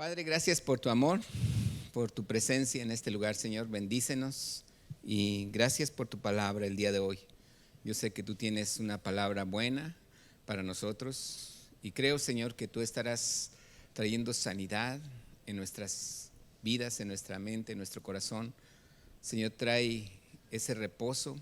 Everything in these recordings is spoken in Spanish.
Padre, gracias por tu amor, por tu presencia en este lugar, Señor. Bendícenos y gracias por tu palabra el día de hoy. Yo sé que tú tienes una palabra buena para nosotros y creo, Señor, que tú estarás trayendo sanidad en nuestras vidas, en nuestra mente, en nuestro corazón. Señor, trae ese reposo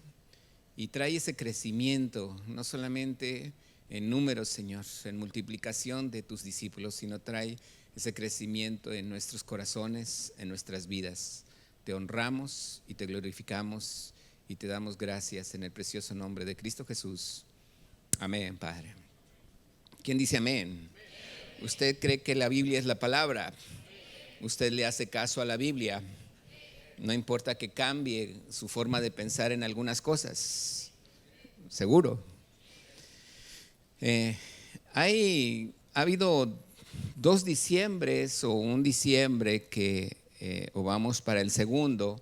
y trae ese crecimiento, no solamente en números, Señor, en multiplicación de tus discípulos, sino trae ese crecimiento en nuestros corazones, en nuestras vidas. Te honramos y te glorificamos y te damos gracias en el precioso nombre de Cristo Jesús. Amén, Padre. ¿Quién dice amén? ¿Usted cree que la Biblia es la palabra? ¿Usted le hace caso a la Biblia? No importa que cambie su forma de pensar en algunas cosas, seguro. Ha habido 2 diciembres o un diciembre o vamos para el segundo,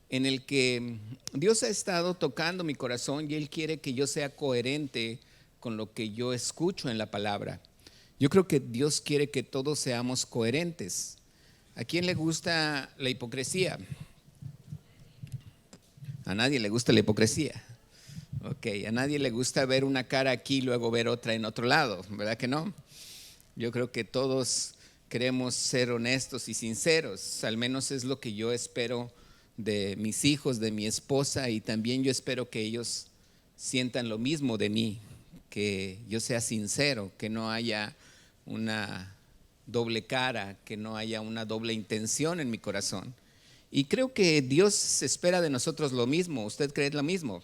en el que Dios ha estado tocando mi corazón y Él quiere que yo sea coherente con lo que yo escucho en la palabra. Yo creo que Dios quiere que todos seamos coherentes. ¿A quién le gusta la hipocresía? A nadie le gusta la hipocresía. Ok, a nadie le gusta ver una cara aquí y luego ver otra en otro lado, ¿verdad que no? Yo creo que todos queremos ser honestos y sinceros, al menos es lo que yo espero de mis hijos, de mi esposa, y también yo espero que ellos sientan lo mismo de mí, que yo sea sincero, que no haya una doble cara, que no haya una doble intención en mi corazón. Y creo que Dios espera de nosotros lo mismo. ¿Usted cree lo mismo?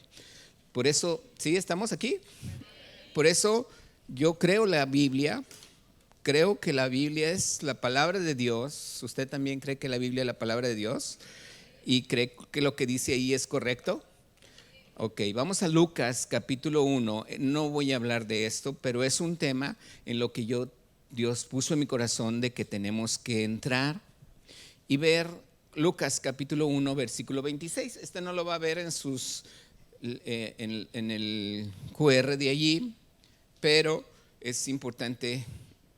Por eso, ¿sí estamos aquí? Por eso yo creo la Biblia. Creo que la Biblia es la palabra de Dios. ¿Usted también cree que la Biblia es la palabra de Dios? ¿Y cree que lo que dice ahí es correcto? Ok, vamos a Lucas capítulo 1. No voy a hablar de esto, pero es un tema en lo que Dios puso en mi corazón de que tenemos que entrar y ver Lucas capítulo 1, versículo 26. Este no lo va a ver en el QR de allí, pero es importante,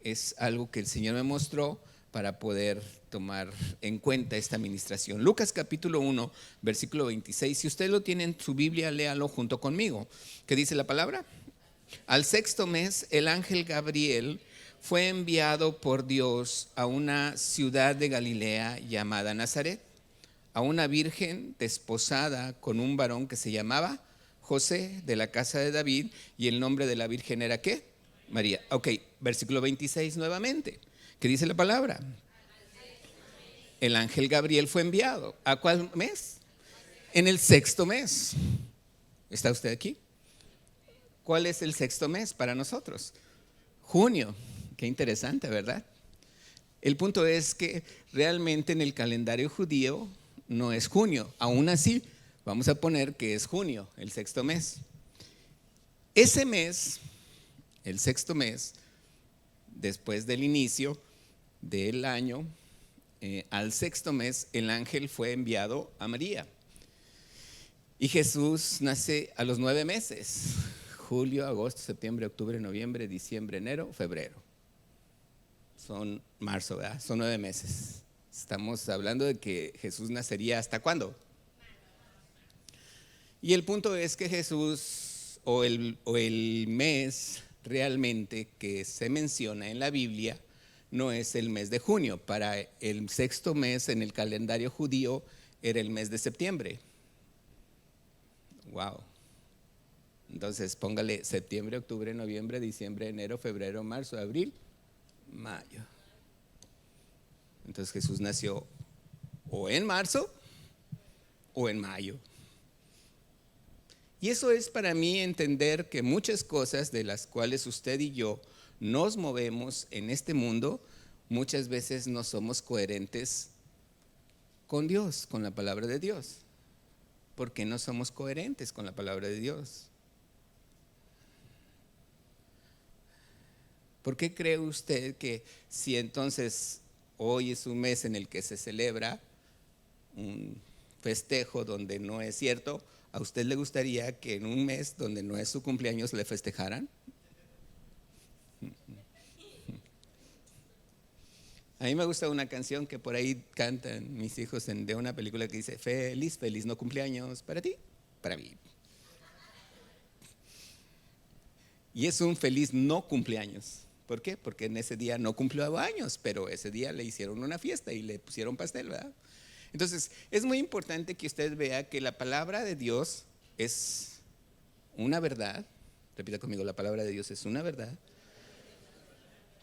es algo que el Señor me mostró para poder tomar en cuenta esta administración. Lucas capítulo 1, versículo 26. Si usted lo tiene en su Biblia, léalo junto conmigo. ¿Qué dice la palabra? Al 6º mes, el ángel Gabriel fue enviado por Dios a una ciudad de Galilea llamada Nazaret, a una virgen desposada con un varón que se llamaba José, de la casa de David, y el nombre de la virgen era ¿qué? María. Ok, versículo 26 nuevamente. ¿Qué dice la palabra? El ángel Gabriel fue enviado. ¿A cuál mes? En el 6º mes. ¿Está usted aquí? ¿Cuál es el 6º mes para nosotros? Junio. Qué interesante, ¿verdad? El punto es que realmente en el calendario judío no es junio. Aún así, vamos a poner que es junio, el 6º mes. Ese mes, el 6º mes, después del inicio del año, al 6º mes, el ángel fue enviado a María. Y Jesús nace a los 9 meses. Julio, agosto, septiembre, octubre, noviembre, diciembre, enero, febrero. Son marzo, ¿verdad? Son 9 meses. Estamos hablando de que Jesús nacería ¿hasta cuándo? Y el punto es que Jesús, o el mes realmente que se menciona en la Biblia, no es el mes de junio. Para el 6º mes en el calendario judío era el mes de septiembre. Wow. Entonces póngale septiembre, octubre, noviembre, diciembre, enero, febrero, marzo, abril, mayo. Entonces Jesús nació o en marzo o en mayo. Y eso es para mí entender que muchas cosas de las cuales usted y yo nos movemos en este mundo, muchas veces no somos coherentes con Dios, con la palabra de Dios. ¿Por qué no somos coherentes con la palabra de Dios? ¿Por qué cree usted que si entonces hoy es un mes en el que se celebra un festejo donde no es cierto, a usted le gustaría que en un mes donde no es su cumpleaños le festejaran? A mí me gusta una canción que por ahí cantan mis hijos de una película que dice: feliz, feliz no cumpleaños para ti, para mí. Y es un feliz no cumpleaños. ¿Por qué? Porque en ese día no cumplió años, pero ese día le hicieron una fiesta y le pusieron pastel, ¿verdad? Entonces, es muy importante que usted vea que la palabra de Dios es una verdad. Repita conmigo: la palabra de Dios es una verdad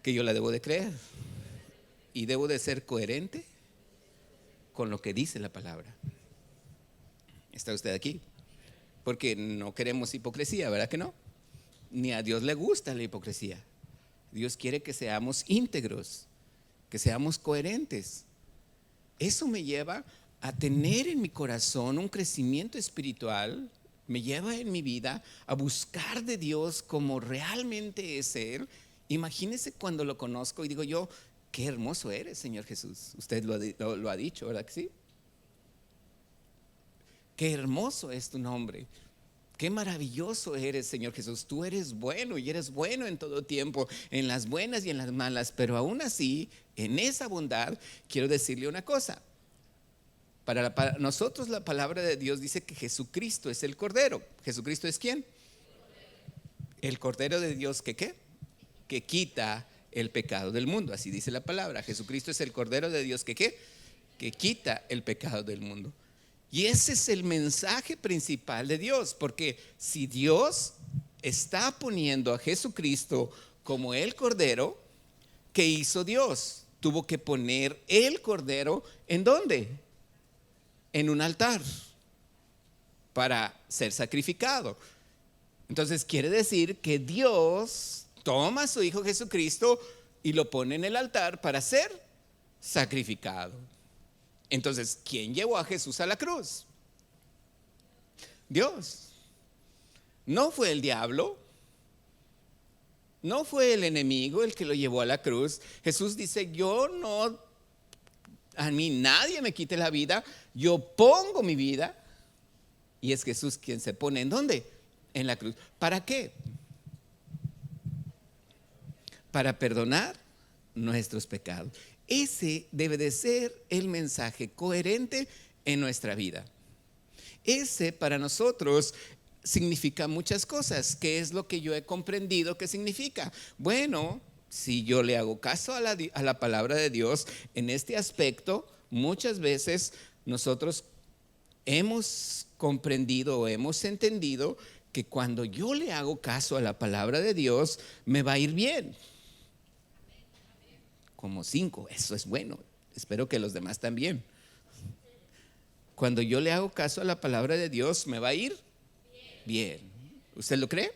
que yo la debo de creer y debo de ser coherente con lo que dice la palabra. ¿Está usted aquí? Porque no queremos hipocresía, ¿verdad que no? Ni a Dios le gusta la hipocresía. Dios quiere que seamos íntegros, que seamos coherentes. Eso me lleva a tener en mi corazón un crecimiento espiritual, me lleva en mi vida a buscar de Dios como realmente es Él. Imagínese cuando lo conozco y digo yo: qué hermoso eres, Señor Jesús. Usted lo ha dicho, ¿verdad que sí? Qué hermoso es tu nombre. Qué maravilloso eres, Señor Jesús. Tú eres bueno y eres bueno en todo tiempo, en las buenas y en las malas. Pero aún así, en esa bondad, quiero decirle una cosa. Para nosotros la palabra de Dios dice que Jesucristo es el Cordero. ¿Jesucristo es quién? El Cordero de Dios que ¿qué? Que quita el pecado del mundo. Así dice la palabra. Jesucristo es el Cordero de Dios que ¿qué? Que quita el pecado del mundo. Y ese es el mensaje principal de Dios, porque si Dios está poniendo a Jesucristo como el Cordero, ¿qué hizo Dios? Tuvo que poner el Cordero ¿en dónde? En un altar para ser sacrificado. Entonces quiere decir que Dios toma a su Hijo Jesucristo y lo pone en el altar para ser sacrificado. Entonces, ¿quién llevó a Jesús a la cruz? Dios. No fue el diablo, no fue el enemigo el que lo llevó a la cruz. Jesús dice: a mí nadie me quite la vida, yo pongo mi vida. Y es Jesús quien se pone ¿en dónde? En la cruz. ¿Para qué? Para perdonar nuestros pecados. Ese debe de ser el mensaje coherente en nuestra vida. Ese para nosotros significa muchas cosas. ¿Qué es lo que yo he comprendido que significa? Bueno, si yo le hago caso a la palabra de Dios en este aspecto, muchas veces nosotros hemos comprendido o hemos entendido que cuando yo le hago caso a la palabra de Dios, me va a ir bien. Como 5, eso es bueno. Espero que los demás también. Cuando yo le hago caso a la palabra de Dios, ¿me va a ir bien? ¿Usted lo cree?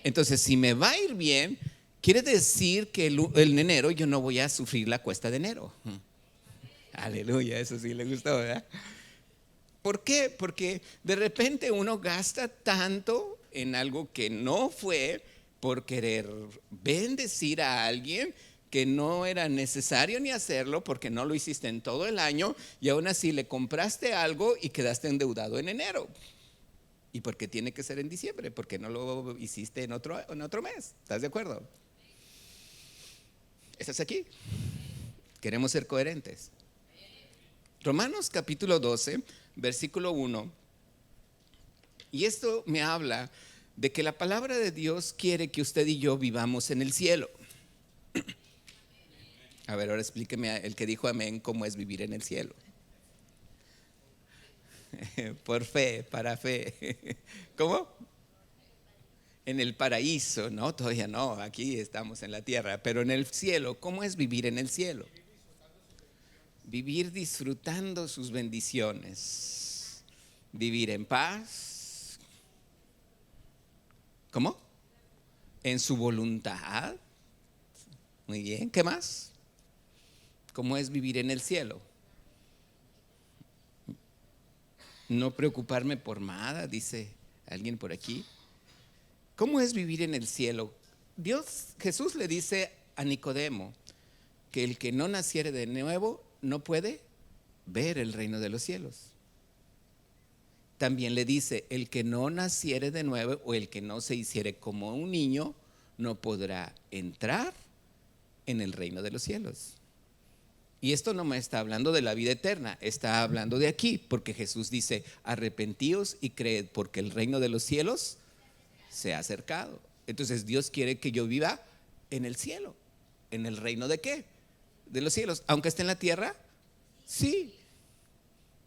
Entonces, si me va a ir bien, quiere decir que el enero yo no voy a sufrir la cuesta de enero. Aleluya, eso sí le gustó, ¿verdad? ¿Por qué? Porque de repente uno gasta tanto en algo que no fue por querer bendecir a alguien que no era necesario ni hacerlo, porque no lo hiciste en todo el año y aún así le compraste algo y quedaste endeudado en enero. ¿Y por qué tiene que ser en diciembre? Porque no lo hiciste en otro mes. ¿Estás de acuerdo? ¿Estás aquí? Queremos ser coherentes. Romanos capítulo 12, versículo 1. Y esto me habla de que la palabra de Dios quiere que usted y yo vivamos en el cielo. A ver, ahora explíqueme el que dijo amén, cómo es vivir en el cielo. Por fe, para fe. ¿Cómo? En el paraíso, no, todavía no, aquí estamos en la tierra, pero en el cielo, ¿cómo es vivir en el cielo? Vivir disfrutando sus bendiciones, vivir en paz. ¿Cómo? En su voluntad. Muy bien, ¿qué más? ¿Cómo es vivir en el cielo? No preocuparme por nada, dice alguien por aquí. ¿Cómo es vivir en el cielo? Jesús le dice a Nicodemo que el que no naciere de nuevo no puede ver el reino de los cielos. También le dice: el que no naciere de nuevo o el que no se hiciere como un niño no podrá entrar en el reino de los cielos. Y esto no me está hablando de la vida eterna, está hablando de aquí, porque Jesús dice, arrepentíos y creed, porque el reino de los cielos se ha acercado. Entonces Dios quiere que yo viva en el cielo. ¿En el reino de qué? De los cielos. Aunque esté en la tierra, sí.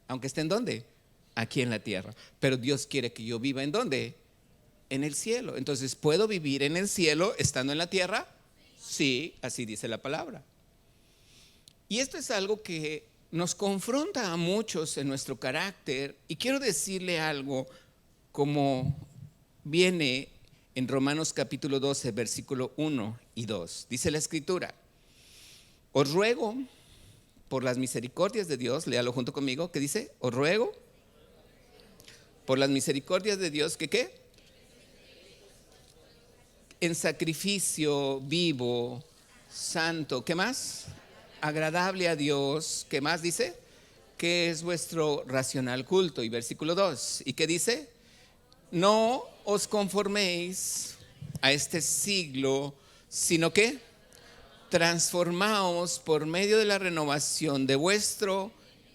Aunque esté en dónde? Aquí en la tierra. Pero Dios quiere que yo viva en dónde? En el cielo. Entonces, ¿puedo vivir en el cielo estando en la tierra? Sí, así dice la palabra. Y esto es algo que nos confronta a muchos en nuestro carácter. Y quiero decirle algo como viene en Romanos capítulo 12, versículo 1 y 2. Dice la escritura, os ruego por las misericordias de Dios, léalo junto conmigo, ¿qué dice? Os ruego por las misericordias de Dios, ¿que qué? En sacrificio vivo, santo, ¿qué más? Agradable a Dios, ¿qué más dice? Que es vuestro racional culto. Y versículo 2, ¿y qué dice? No os conforméis a este siglo, sino que transformaos por medio de la renovación de vuestro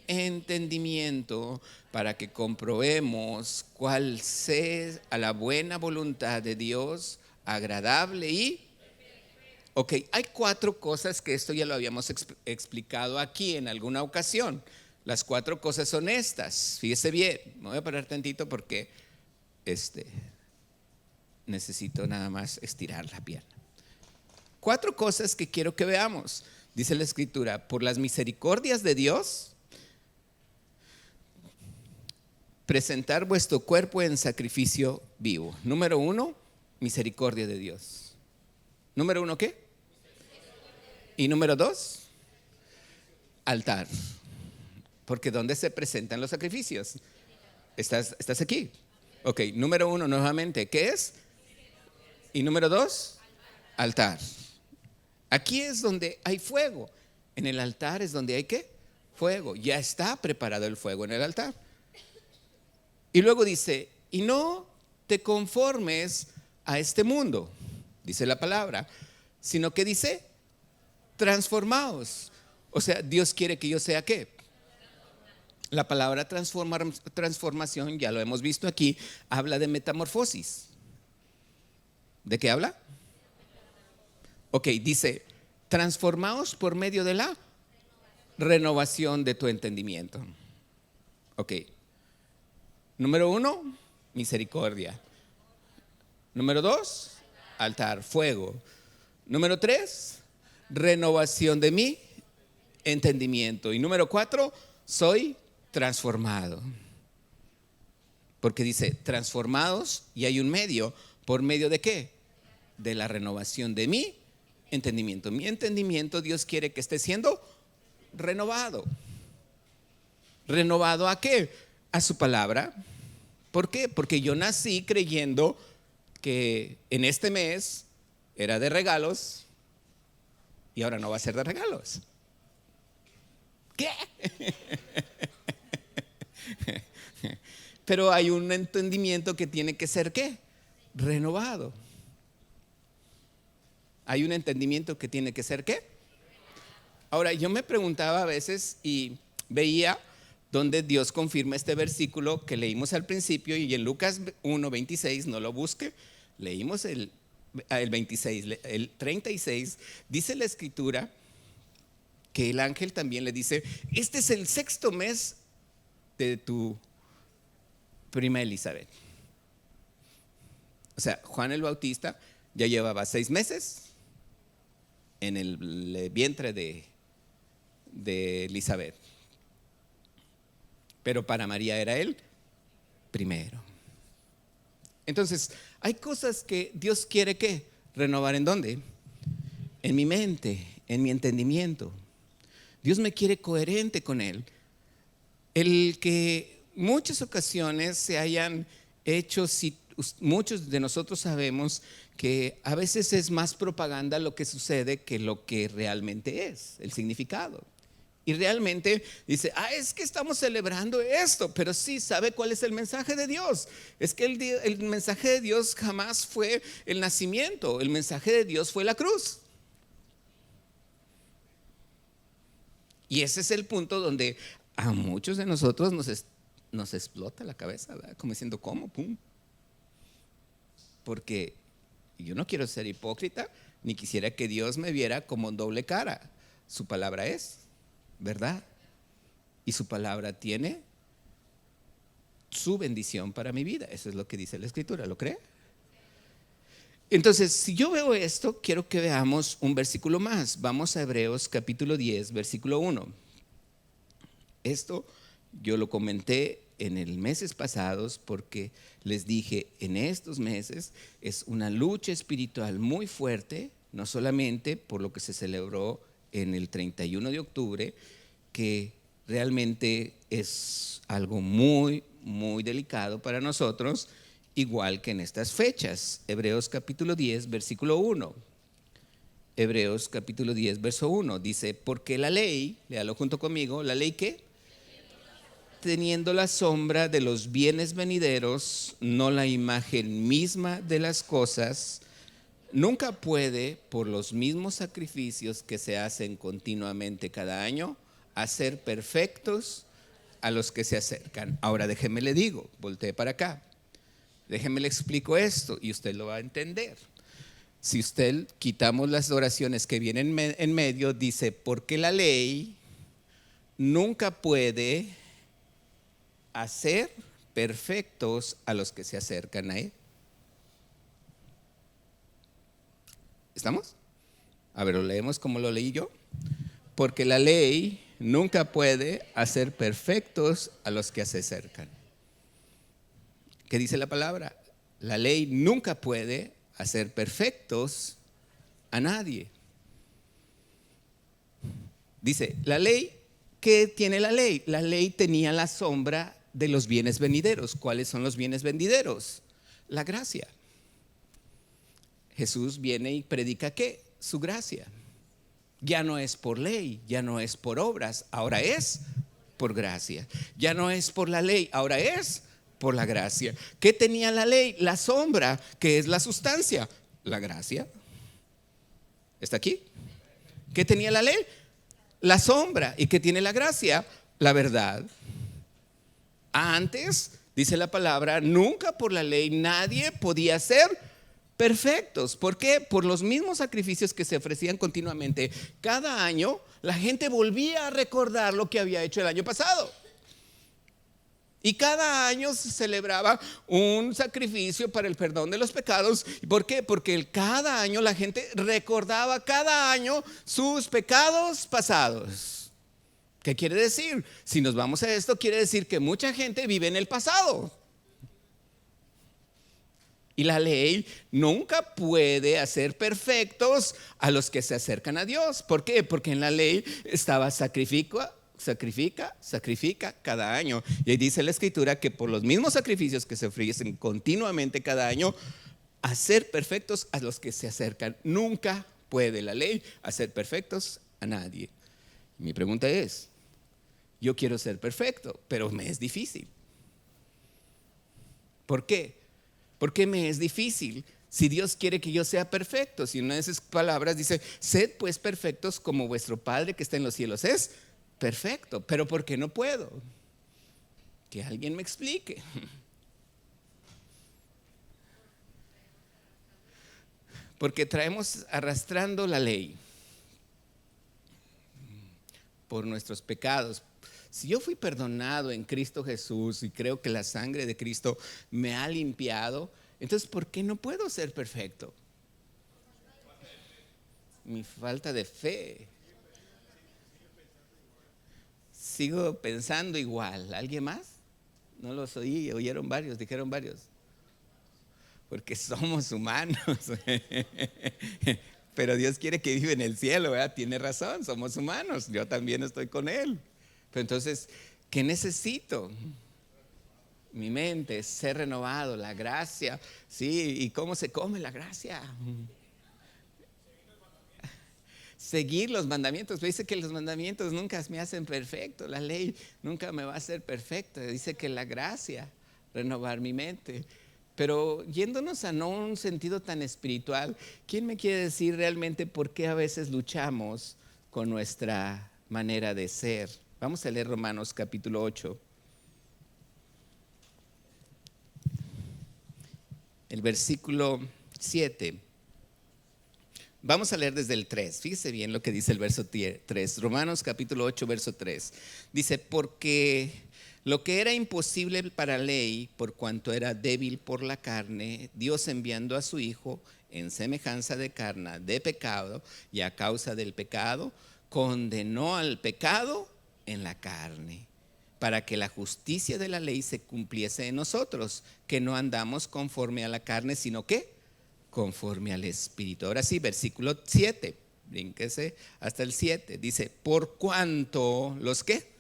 entendimiento, para que comprobemos cuál sea a la buena voluntad de Dios, agradable y... Ok, hay 4 cosas que esto ya lo habíamos explicado aquí en alguna ocasión. Las 4 cosas son estas. Fíjese bien, me voy a parar tantito porque necesito nada más estirar la pierna. 4 cosas que quiero que veamos. Dice la escritura, por las misericordias de Dios, presentar vuestro cuerpo en sacrificio vivo. Número 1, misericordia de Dios. Número 1, ¿qué? Y número 2, altar. Porque ¿dónde se presentan los sacrificios? ¿Estás aquí? Ok, número 1 nuevamente, ¿qué es? Y número 2, altar. Aquí es donde hay fuego. En el altar es donde hay ¿qué? Fuego. Ya está preparado el fuego en el altar. Y luego dice, y no te conformes a este mundo, dice la palabra, sino que dice, transformaos. O sea, Dios quiere que yo sea ¿qué? La palabra transformación, ya lo hemos visto aquí, habla de metamorfosis. ¿De qué habla? Ok, dice, transformaos por medio de la renovación de tu entendimiento. Ok. Número 1, misericordia. Número 2, altar, fuego. Número 3, renovación de mi entendimiento. Y número 4, soy transformado. Porque dice, transformados, y hay un medio. ¿Por medio de qué? De la renovación de mi entendimiento. Mi entendimiento, Dios quiere que esté siendo renovado. ¿Renovado a qué? A su palabra. ¿Por qué? Porque yo nací creyendo que en este mes era de regalos y ahora no va a ser de regalos. ¿Qué? Pero hay un entendimiento que tiene que ser ¿qué? Renovado. Hay un entendimiento que tiene que ser ¿qué? Ahora, yo me preguntaba a veces y veía donde Dios confirma este versículo que leímos al principio, y en Lucas 1:26, no lo busque, leímos el 26, el 36, dice la escritura que el ángel también le dice, este es el 6º mes de tu prima Elizabeth. O sea, Juan el Bautista ya llevaba 6 meses en el vientre de Elizabeth. Pero para María era el primero. Entonces, hay cosas que Dios quiere que renovar. ¿En dónde? En mi mente, en mi entendimiento. Dios me quiere coherente con Él. El que muchas ocasiones se hayan hecho, si muchos de nosotros sabemos que a veces es más propaganda lo que sucede que lo que realmente es, el significado. Y realmente dice, es que estamos celebrando esto, pero sí, ¿sabe cuál es el mensaje de Dios? Es que el mensaje de Dios jamás fue el nacimiento, el mensaje de Dios fue la cruz. Y ese es el punto donde a muchos de nosotros nos explota la cabeza, ¿verdad? Como diciendo, ¿cómo? ¡Pum! Porque yo no quiero ser hipócrita, ni quisiera que Dios me viera como doble cara. Su palabra es verdad. Y su palabra tiene su bendición para mi vida. Eso es lo que dice la Escritura, ¿lo cree? Entonces, si yo veo esto, quiero que veamos un versículo más. Vamos a Hebreos capítulo 10, versículo 1. Esto yo lo comenté en el meses pasados porque les dije, en estos meses es una lucha espiritual muy fuerte, no solamente por lo que se celebró en el 31 de octubre, que realmente es algo muy, muy delicado para nosotros, igual que en estas fechas. Hebreos capítulo 10, versículo 1. Hebreos capítulo 10, verso 1. Dice, porque la ley, léalo junto conmigo, ¿la ley qué? Teniendo la sombra de los bienes venideros, no la imagen misma de las cosas, nunca puede, por los mismos sacrificios que se hacen continuamente cada año, hacer perfectos a los que se acercan. Ahora déjeme le digo, voltee para acá. Déjeme le explico esto y usted lo va a entender. Si usted quitamos las oraciones que vienen en medio, dice, porque la ley nunca puede hacer perfectos a los que se acercan a él. ¿Estamos? A ver, lo leemos como lo leí yo. Porque la ley nunca puede hacer perfectos a los que se acercan. ¿Qué dice la palabra? La ley nunca puede hacer perfectos a nadie. Dice, la ley, ¿qué tiene la ley? La ley tenía la sombra de los bienes venideros. ¿Cuáles son los bienes venideros? La gracia. Jesús viene y predica ¿qué? Su gracia. Ya no es por ley, ya no es por obras, ahora es por gracia. Ya no es por la ley, ahora es por la gracia. ¿Qué tenía la ley? La sombra, que es la sustancia, la gracia. ¿Está aquí? ¿Qué tenía la ley? La sombra. ¿Y qué tiene la gracia? La verdad. Antes, dice la palabra, nunca por la ley nadie podía ser perfectos. ¿Por qué? Por los mismos sacrificios que se ofrecían continuamente. Cada año la gente volvía a recordar lo que había hecho el año pasado. Y cada año se celebraba un sacrificio para el perdón de los pecados. ¿Por qué? Porque cada año la gente recordaba cada año sus pecados pasados. ¿Qué quiere decir? Si nos vamos a esto, quiere decir que mucha gente vive en el pasado. Y la ley nunca puede hacer perfectos a los que se acercan a Dios. ¿Por qué? Porque en la ley estaba sacrifica cada año. Y ahí dice la Escritura que por los mismos sacrificios que se ofrecen continuamente cada año, hacer perfectos a los que se acercan. Nunca puede la ley hacer perfectos a nadie. Mi pregunta es, yo quiero ser perfecto, pero me es difícil. ¿Por qué? ¿Por qué me es difícil? Si Dios quiere que yo sea perfecto, si una de esas palabras dice, sed pues perfectos como vuestro Padre que está en los cielos es perfecto. Pero ¿por qué no puedo? Que alguien me explique. Porque traemos arrastrando la ley por nuestros pecados. Si yo fui perdonado en Cristo Jesús y creo que la sangre de Cristo me ha limpiado, entonces ¿por qué no puedo ser perfecto? Mi falta de fe. Sigo pensando igual. ¿Alguien más? No los oí, oyeron varios, dijeron varios. Porque somos humanos. Pero Dios quiere que viva en el cielo, ¿verdad? Tiene razón, somos humanos. Yo también estoy con Él. Pero entonces, ¿qué necesito? Mi mente, ser renovado, la gracia. Sí, ¿y cómo se come la gracia? Seguir los mandamientos. Dice que los mandamientos nunca me hacen perfecto. La ley nunca me va a hacer perfecto. Dice que la gracia, renovar mi mente. Pero yéndonos a no un sentido tan espiritual, ¿quién me quiere decir realmente por qué a veces luchamos con nuestra manera de ser. Vamos a leer Romanos capítulo 8. El versículo 7. Vamos a leer desde el 3. Fíjese bien lo que dice el verso 3. Romanos capítulo 8, verso 3. Dice, porque lo que era imposible para la ley, por cuanto era débil por la carne, Dios enviando a su Hijo en semejanza de carne, de pecado, y a causa del pecado, condenó al pecado en la carne, para que la justicia de la ley se cumpliese en nosotros, que no andamos conforme a la carne, sino que conforme al Espíritu. Ahora sí, versículo 7, brínquese hasta el 7, dice, por cuanto los que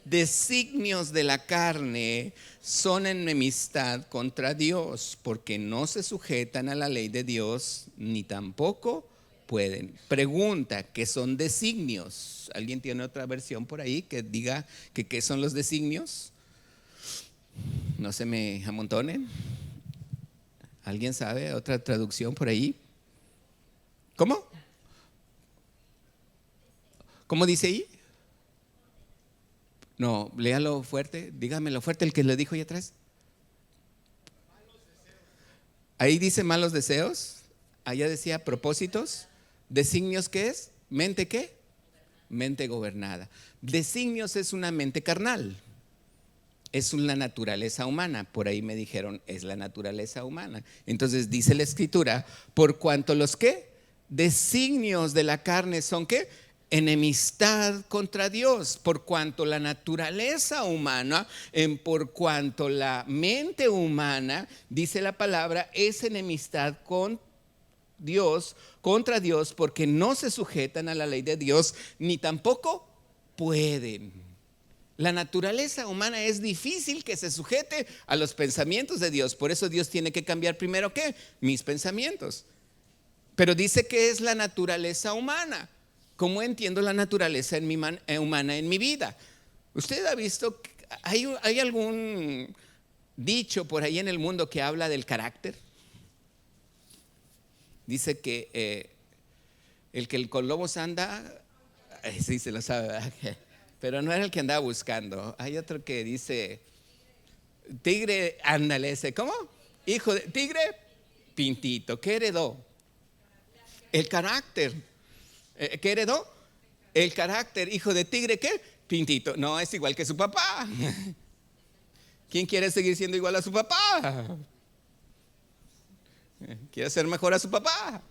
designios de la carne son enemistad contra Dios, porque no se sujetan a la ley de Dios, ni tampoco pueden. Pregunta, ¿qué son designios? ¿Alguien tiene otra versión por ahí que diga que qué son los designios? No se me amontonen. ¿Alguien sabe otra traducción por ahí? ¿Cómo? ¿Cómo dice ahí? No, léalo fuerte, dígamelo fuerte el que le dijo ahí atrás. Ahí dice malos deseos, allá decía propósitos, designios, ¿qué es? ¿Mente qué? Mente gobernada. Designios es una mente carnal, es una naturaleza humana, por ahí me dijeron, es la naturaleza humana. Entonces dice la Escritura, por cuanto los ¿qué? Designios de la carne son ¿qué? Enemistad contra Dios, por cuanto la naturaleza humana, por cuanto la mente humana, dice la palabra, es enemistad con Dios, contra Dios, porque no se sujetan a la ley de Dios, ni tampoco pueden. La naturaleza humana es difícil que se sujete a los pensamientos de Dios, por eso Dios tiene que cambiar primero ¿qué? Mis pensamientos. Pero dice que es la naturaleza humana. ¿Cómo entiendo la naturaleza humana en mi vida? ¿Usted ha visto, hay algún dicho por ahí en el mundo que habla del carácter? Dice que el que con lobos anda, sí se lo sabe, ¿verdad? Pero no era el que andaba buscando. Hay otro que dice, tigre, ándale ese, ¿cómo? Hijo de tigre, pintito. ¿Qué heredó? El carácter. ¿Qué heredó? El carácter. Hijo de tigre, ¿qué? Pintito. No, es igual que su papá. ¿Quién quiere seguir siendo igual a su papá? ¿Quiere ser mejor a su papá?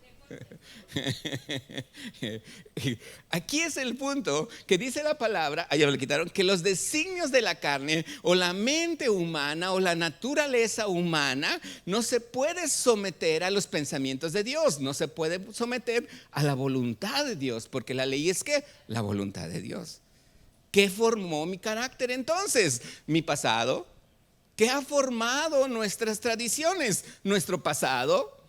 Aquí es el punto que dice la palabra, allá le quitaron, que los designios de la carne o la mente humana o la naturaleza humana no se puede someter a los pensamientos de Dios, no se puede someter a la voluntad de Dios, porque la ley es que la voluntad de Dios. ¿Qué formó mi carácter entonces? Mi pasado. ¿Qué ha formado nuestras tradiciones? Nuestro pasado.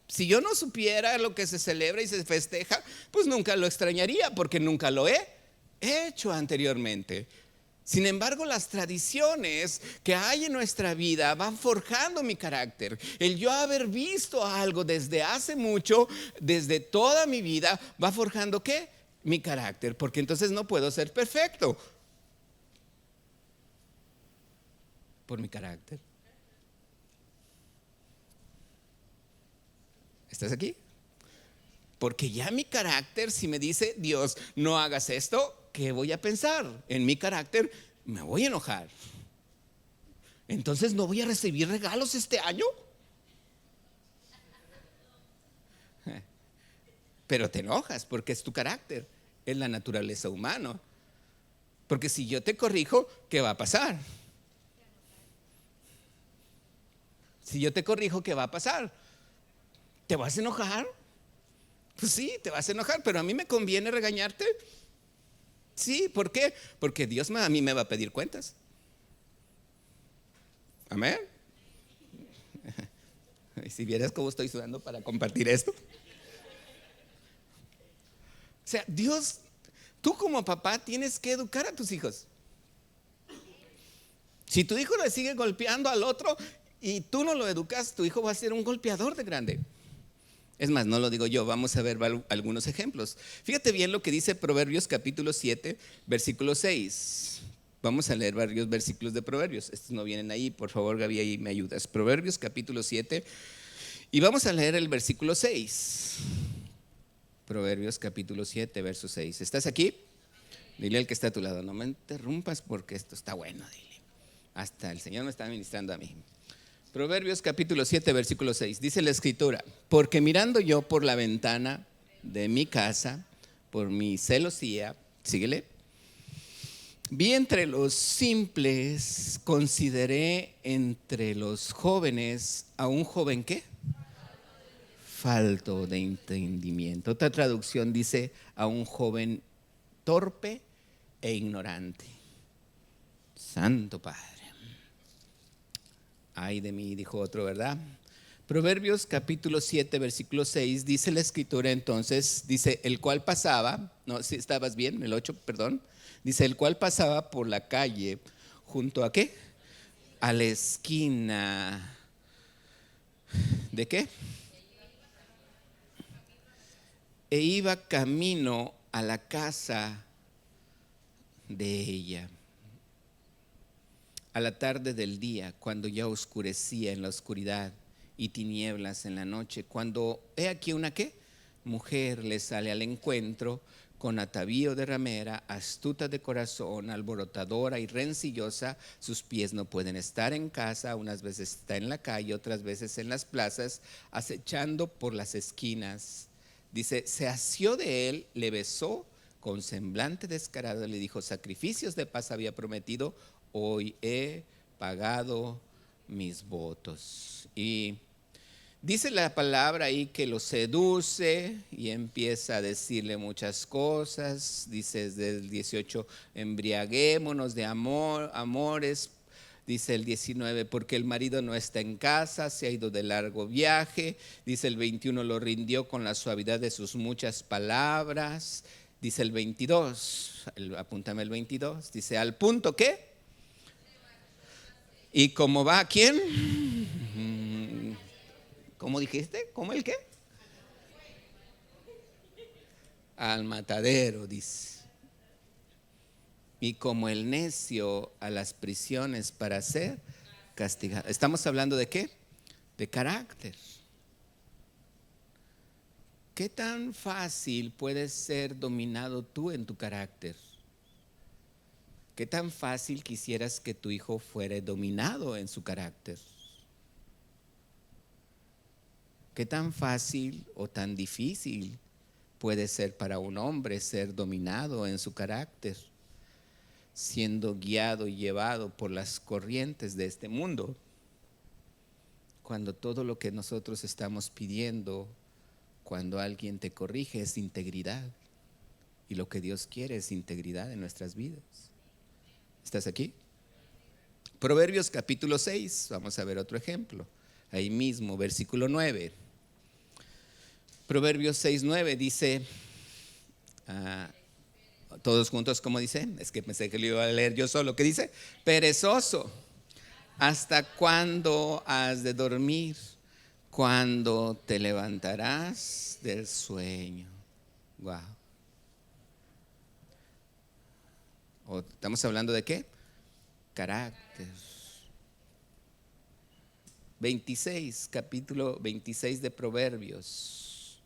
Si yo no supiera lo que se celebra y se festeja, pues nunca lo extrañaría, porque nunca lo he hecho anteriormente. Sin embargo, las tradiciones que hay en nuestra vida van forjando mi carácter. El yo haber visto algo desde hace mucho, desde toda mi vida, va forjando ¿qué? Mi carácter, porque entonces no puedo ser perfecto por mi carácter. ¿Estás aquí? Porque ya mi carácter, si me dice Dios, no hagas esto, ¿qué voy a pensar? En mi carácter me voy a enojar. Entonces no voy a recibir regalos este año. Pero te enojas porque es tu carácter, es la naturaleza humana. Porque si yo te corrijo, ¿qué va a pasar? Si yo te corrijo, ¿qué va a pasar? ¿Te vas a enojar? Pues sí, te vas a enojar, pero a mí me conviene regañarte. Sí, ¿por qué? Porque Dios a mí me va a pedir cuentas. Amén. Y si vieras cómo estoy sudando para compartir esto. O sea, Dios, tú como papá tienes que educar a tus hijos. Si tu hijo le sigue golpeando al otro y tú no lo educas, tu hijo va a ser un golpeador de grande. Es más, no lo digo yo, vamos a ver algunos ejemplos. Fíjate bien lo que dice Proverbios capítulo 7, versículo 6. Vamos a leer varios versículos de Proverbios. Estos no vienen ahí, por favor, Gaby, ahí me ayudas. Proverbios capítulo 7 y vamos a leer el versículo 6. Proverbios capítulo 7, verso 6. ¿Estás aquí? Dile al que está a tu lado, no me interrumpas porque esto está bueno, dile. Hasta el Señor me está ministrando a mí. Proverbios capítulo 7, versículo 6. Dice la escritura: porque mirando yo por la ventana de mi casa, por mi celosía, síguele, vi entre los simples, consideré entre los jóvenes a un joven ¿qué? Falto de entendimiento. Otra traducción dice a un joven torpe e ignorante. Santo Padre. Ay de mí, dijo otro, ¿verdad? Proverbios capítulo 7, versículo 6, dice la escritura entonces, dice, el cual pasaba, no, si estabas bien, el 8, perdón, dice, el cual pasaba por la calle, junto a ¿qué? A la esquina, ¿de qué? E iba camino a la casa de ella. A la tarde del día, cuando ya oscurecía en la oscuridad y tinieblas en la noche, cuando he aquí una ¿qué? Mujer le sale al encuentro con atavío de ramera, astuta de corazón, alborotadora y rencillosa, sus pies no pueden estar en casa, unas veces está en la calle, otras veces en las plazas, acechando por las esquinas. Dice, se asió de él, le besó con semblante descarado, le dijo, sacrificios de paz había prometido, hoy he pagado mis votos. Y dice la palabra ahí que lo seduce y empieza a decirle muchas cosas. Dice desde el 18, embriaguémonos de amores. Dice el 19, porque el marido no está en casa, se ha ido de largo viaje. Dice el 21, lo rindió con la suavidad de sus muchas palabras. Dice el 22, apúntame el 22, dice al punto que, ¿y cómo va a quién? ¿Cómo dijiste? ¿Cómo el qué? Al matadero, dice. Y como el necio a las prisiones para ser castigado. ¿Estamos hablando de qué? De carácter. ¿Qué tan fácil puedes ser dominado tú en tu carácter? ¿Qué tan fácil quisieras que tu hijo fuera dominado en su carácter? ¿Qué tan fácil o tan difícil puede ser para un hombre ser dominado en su carácter, siendo guiado y llevado por las corrientes de este mundo, cuando todo lo que nosotros estamos pidiendo, cuando alguien te corrige, es integridad? Y lo que Dios quiere es integridad en nuestras vidas. ¿Estás aquí? Proverbios capítulo 6, vamos a ver otro ejemplo. Ahí mismo, versículo 9. Proverbios 6, 9 dice, todos juntos, ¿cómo dice? Es que pensé que lo iba a leer yo solo. ¿Qué dice? Perezoso, ¿hasta cuándo has de dormir? ¿Cuándo te levantarás del sueño? Wow. ¿Estamos hablando de qué? Carácter. 26, capítulo 26 de Proverbios,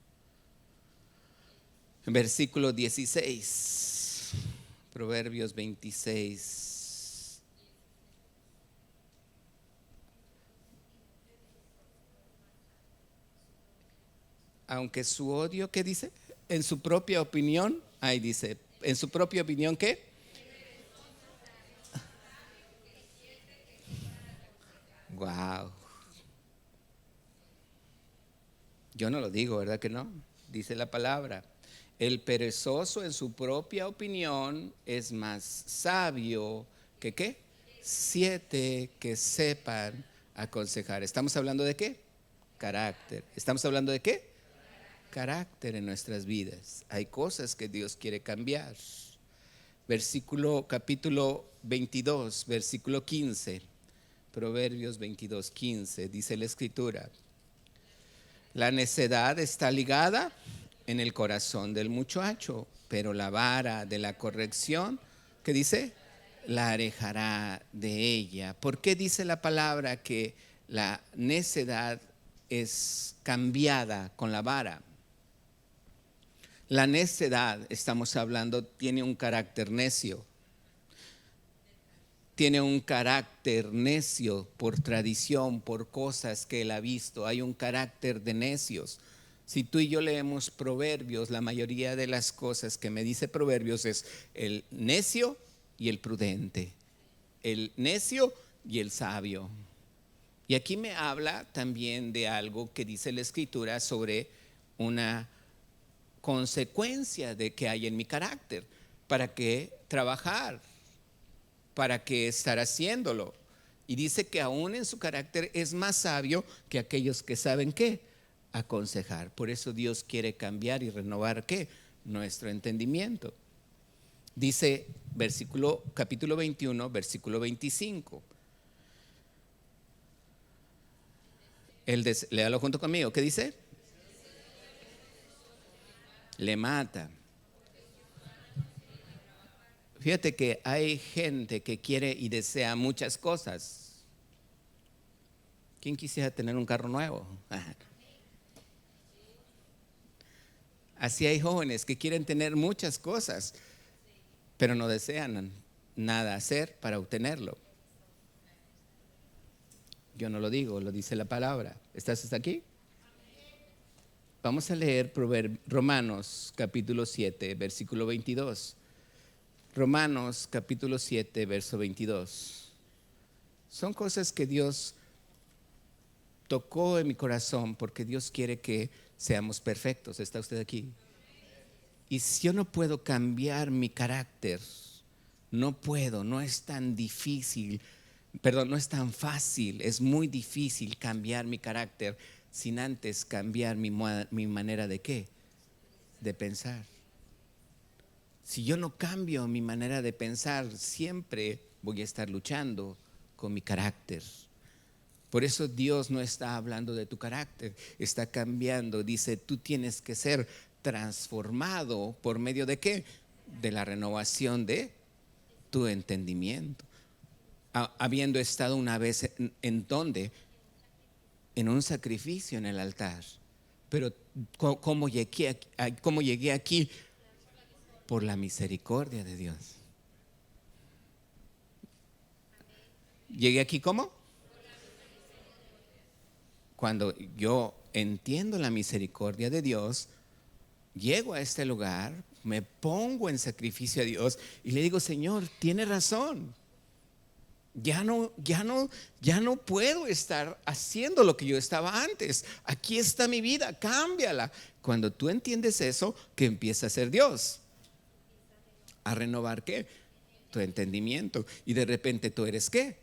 versículo 16. Proverbios 26. Aunque su odio, ¿qué dice? En su propia opinión, ahí dice, en su propia opinión, ¿qué? Wow. Yo no lo digo, ¿verdad que no? Dice la palabra. El perezoso en su propia opinión es más sabio que ¿qué? 7 que sepan aconsejar. ¿Estamos hablando de qué? Carácter. ¿Estamos hablando de qué? Carácter en nuestras vidas. Hay cosas que Dios quiere cambiar. Versículo, capítulo 22, versículo 15. Proverbios 22, 15. Dice la escritura: La necedad está ligada en el corazón del muchacho, pero la vara de la corrección, ¿qué dice? La alejará de ella. ¿Por qué dice la palabra que la necedad es cambiada con la vara? La necedad, estamos hablando, tiene un carácter necio. Tiene un carácter necio por tradición, por cosas que él ha visto. Hay un carácter de necios. Si tú y yo leemos Proverbios, la mayoría de las cosas que me dice Proverbios es el necio y el prudente, el necio y el sabio. Y aquí me habla también de algo que dice la Escritura sobre una consecuencia de que hay en mi carácter. ¿Para qué trabajar? ¿Para qué estar haciéndolo? Y dice que aún en su carácter es más sabio que aquellos que saben qué, aconsejar. Por eso Dios quiere cambiar y renovar qué, nuestro entendimiento. Dice capítulo 21, versículo 25. Léalo junto conmigo. ¿Qué dice? Le mata. Fíjate que hay gente que quiere y desea muchas cosas. ¿Quién quisiera tener un carro nuevo? Así hay jóvenes que quieren tener muchas cosas, pero no desean nada hacer para obtenerlo. Yo no lo digo, lo dice la palabra. ¿Estás hasta aquí? Vamos a leer Romanos capítulo 7, versículo 22. Romanos capítulo 7, verso 22. Son cosas que Dios tocó en mi corazón porque Dios quiere que seamos perfectos. ¿Está usted aquí? Y si yo no puedo cambiar mi carácter, no puedo, no es tan difícil, no es tan fácil, es muy difícil cambiar mi carácter sin antes cambiar mi manera de qué, de pensar. Si yo no cambio mi manera de pensar, siempre voy a estar luchando con mi carácter. Por eso Dios no está hablando de tu carácter, está cambiando. Dice, tú tienes que ser transformado por medio de qué? De la renovación de tu entendimiento. Habiendo estado una vez en donde, en un sacrificio en el altar. Pero ¿cómo llegué aquí? Por la misericordia de Dios. ¿Llegué aquí cómo? Cuando yo entiendo la misericordia de Dios, llego a este lugar, me pongo en sacrificio a Dios y le digo, Señor, tiene razón. Ya no puedo estar haciendo lo que yo estaba antes. Aquí está mi vida, cámbiala. Cuando tú entiendes eso, ¿qué empieza a hacer Dios? A renovar ¿qué? Tu entendimiento. Y de repente tú eres ¿qué?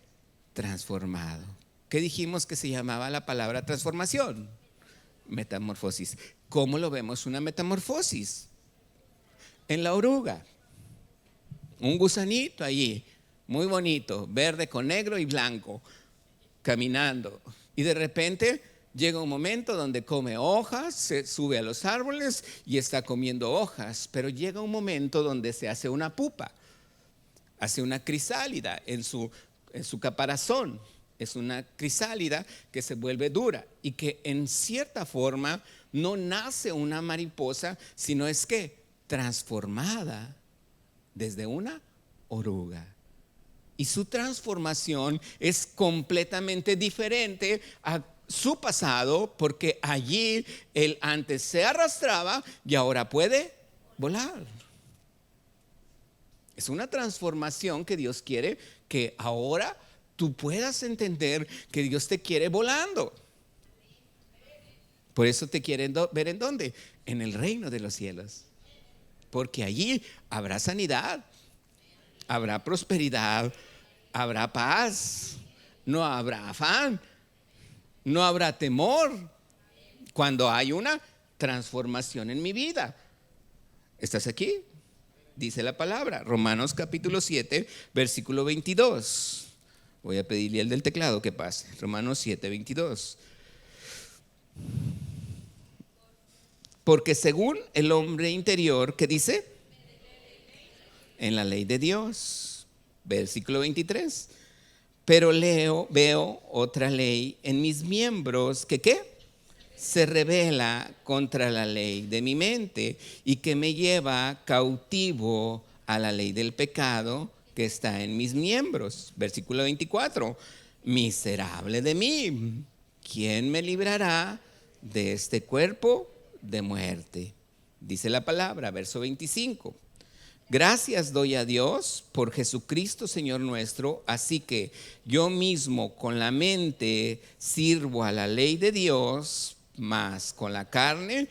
Transformado. ¿Qué dijimos que se llamaba la palabra transformación? Metamorfosis. ¿Cómo lo vemos una metamorfosis? En la oruga. Un gusanito allí, muy bonito, verde con negro y blanco, caminando. Y de repente llega un momento donde come hojas, se sube a los árboles y está comiendo hojas. Pero llega un momento donde se hace una pupa, hace una crisálida en su caparazón. Es una crisálida que se vuelve dura y que en cierta forma no nace una mariposa, sino es que transformada desde una oruga. Y su transformación es completamente diferente a su pasado, porque allí él antes se arrastraba y ahora puede volar. Es una transformación que Dios quiere que ahora tú puedas entender que Dios te quiere volando. Por eso te quieren ver ¿en dónde? En el reino de los cielos. Porque allí habrá sanidad, habrá prosperidad, habrá paz, no habrá afán, no habrá temor cuando hay una transformación en mi vida. ¿Estás aquí? Dice la palabra, Romanos capítulo 7, versículo 22. Voy a pedirle al del teclado que pase. Romanos 7, 22. Porque según el hombre interior, ¿qué dice? En la ley de Dios. Versículo 23. Pero veo otra ley en mis miembros que ¿qué? Se revela contra la ley de mi mente y que me lleva cautivo a la ley del pecado que está en mis miembros. Versículo 24. Miserable de mí, ¿quién me librará de este cuerpo de muerte? Dice la palabra, verso 25. Gracias doy a Dios por Jesucristo Señor nuestro, así que yo mismo con la mente sirvo a la ley de Dios, mas con la carne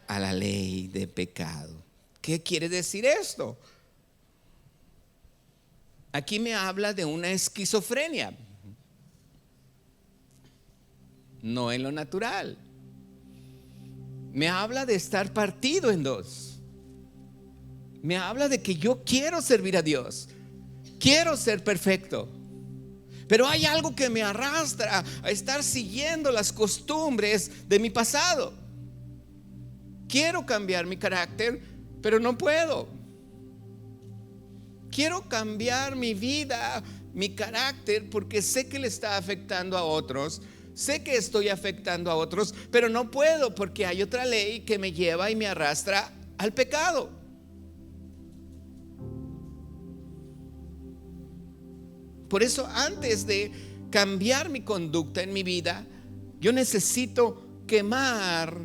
a la ley de pecado. ¿Qué quiere decir esto? Aquí me habla de una esquizofrenia, no en lo natural. Me habla de estar partido en dos. Me habla de que yo quiero servir a Dios, quiero ser perfecto, pero hay algo que me arrastra a estar siguiendo las costumbres de mi pasado. Quiero cambiar mi carácter, pero no puedo. Quiero cambiar mi vida, mi carácter, porque sé que le está afectando a otros. Sé que estoy afectando a otros, pero no puedo porque hay otra ley que me lleva y me arrastra al pecado. Por eso, antes de cambiar mi conducta en mi vida, yo necesito quemar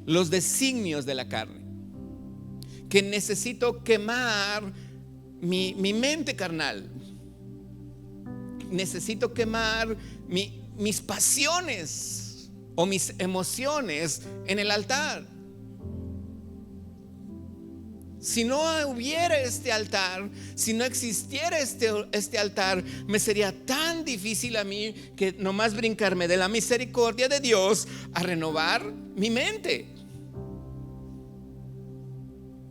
los designios de la carne. Que necesito quemar mi mente carnal. Necesito quemar mis pasiones o mis emociones en el altar. Si no hubiera este altar, si no existiera este altar, me sería tan difícil a mí que nomás brincarme de la misericordia de Dios a renovar mi mente.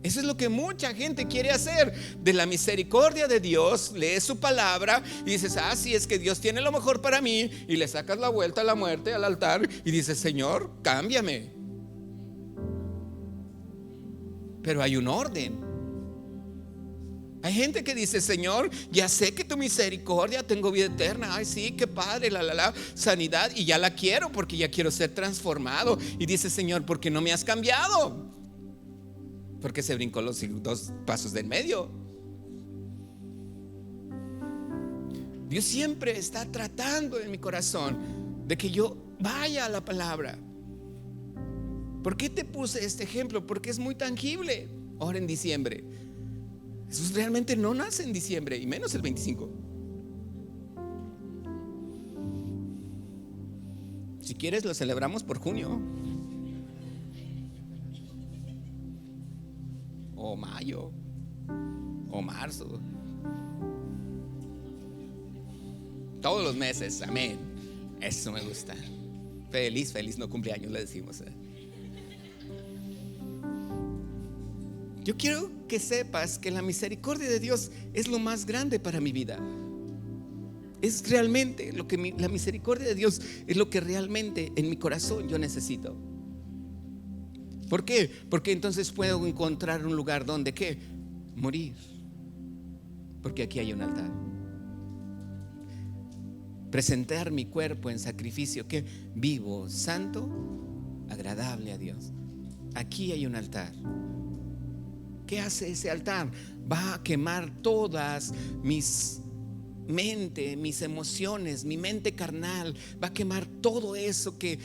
Eso es lo que mucha gente quiere hacer. De la misericordia de Dios, lees su palabra y dices, sí, es que Dios tiene lo mejor para mí, y le sacas la vuelta a la muerte, al altar, y dices, Señor, cámbiame. Pero hay un orden. Hay gente que dice, Señor, ya sé que tu misericordia, tengo vida eterna. Ay, sí, qué padre, sanidad. Y ya la quiero porque ya quiero ser transformado. Y dice, Señor, ¿por qué no me has cambiado? Porque se brincó los 2 pasos del medio. Dios siempre está tratando en mi corazón de que yo vaya a la palabra. ¿Por qué te puse este ejemplo? Porque es muy tangible. Ahora en diciembre, Jesús realmente no nace en diciembre, y menos el 25. Si quieres lo celebramos por junio o mayo o marzo, todos los meses. Amén. Eso me gusta. Feliz no cumpleaños le decimos. Yo quiero que sepas que la misericordia de Dios es lo más grande para mi vida. Es realmente lo que la misericordia de Dios es lo que realmente en mi corazón yo necesito. ¿Por qué? Porque entonces puedo encontrar un lugar donde ¿qué? Morir. Porque aquí hay un altar. Presentar mi cuerpo en sacrificio ¿qué? Vivo, santo, agradable a Dios. Aquí hay un altar. ¿Qué hace ese altar? Va a quemar todas mis emociones, mi mente carnal. Va a quemar todo eso que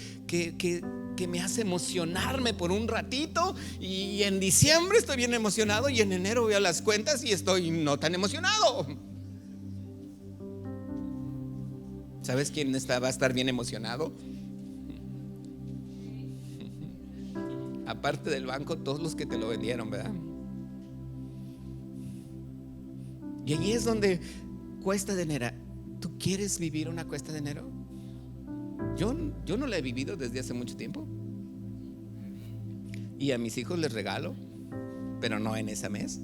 me hace emocionarme por un ratito, y en diciembre estoy bien emocionado, y en enero veo las cuentas y estoy no tan emocionado. ¿Sabes quién va a estar bien emocionado? Aparte del banco, todos los que te lo vendieron, ¿verdad? Y allí es donde cuesta de enero. ¿Tú quieres vivir una cuesta de enero? Yo no la he vivido desde hace mucho tiempo. Y a mis hijos les regalo, pero no en ese mes.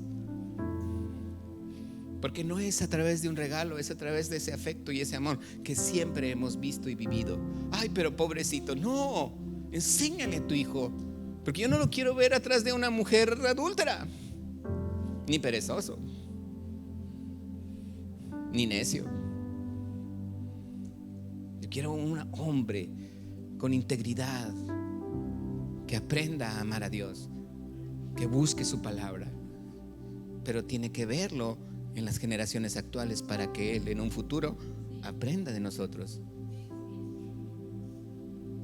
Porque no es a través de un regalo, es a través de ese afecto y ese amor que siempre hemos visto y vivido. Ay, pero pobrecito, no. Enséñale a tu hijo Porque yo no lo quiero ver atrás de una mujer adúltera, ni perezoso, ni necio. Yo quiero un hombre con integridad, que aprenda a amar a Dios, que busque su palabra, pero tiene que verlo en las generaciones actuales para que Él en un futuro aprenda de nosotros.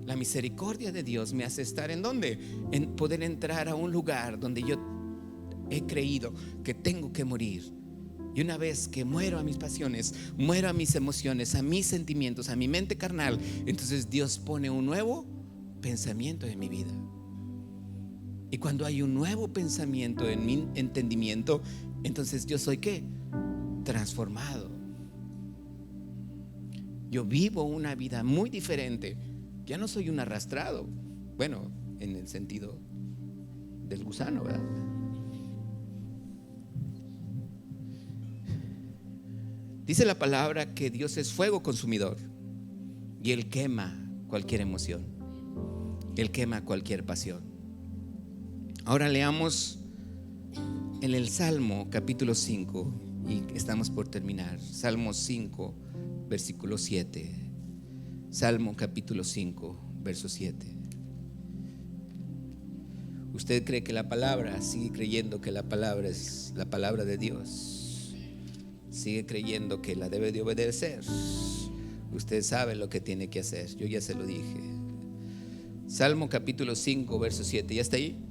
La misericordia de Dios me hace estar ¿en dónde? En poder entrar a un lugar donde yo he creído que tengo que morir. Y una vez que muero a mis pasiones, muero a mis emociones, a mis sentimientos, a mi mente carnal, entonces Dios pone un nuevo pensamiento en mi vida. Y cuando hay un nuevo pensamiento en mi entendimiento, entonces yo soy ¿qué? Transformado. Yo vivo una vida muy diferente. Ya no soy un arrastrado. Bueno, en el sentido del gusano, ¿verdad? Dice la palabra que Dios es fuego consumidor y Él quema cualquier emoción. Él quema cualquier pasión. Ahora leamos en el Salmo capítulo 5 y estamos por terminar. Salmo 5, versículo 7. Salmo capítulo 5, verso 7. ¿Usted cree que la palabra, sigue creyendo que la palabra es la palabra de Dios? ¿Sigue creyendo que la debe de obedecer? Usted sabe lo que tiene que hacer. Yo ya se lo dije. Salmo capítulo 5, verso 7. ¿Ya está ahí?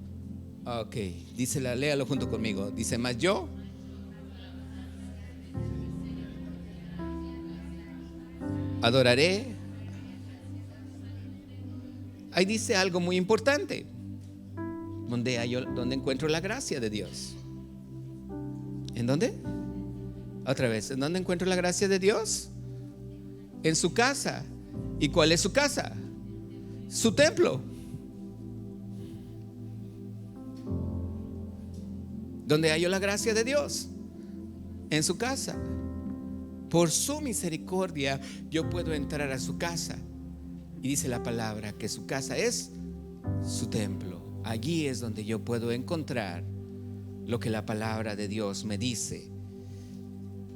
Ok, dice, léalo junto conmigo. Dice, mas yo adoraré. Ahí dice algo muy importante. ¿Dónde encuentro la gracia de Dios? ¿En dónde? Otra vez, ¿en dónde encuentro la gracia de Dios? En su casa. ¿Y cuál es su casa? Su templo. ¿Dónde hallo la gracia de Dios? En su casa. Por su misericordia yo puedo entrar a su casa. Y dice la palabra que su casa es su templo. Allí es donde yo puedo encontrar lo que la palabra de Dios me dice,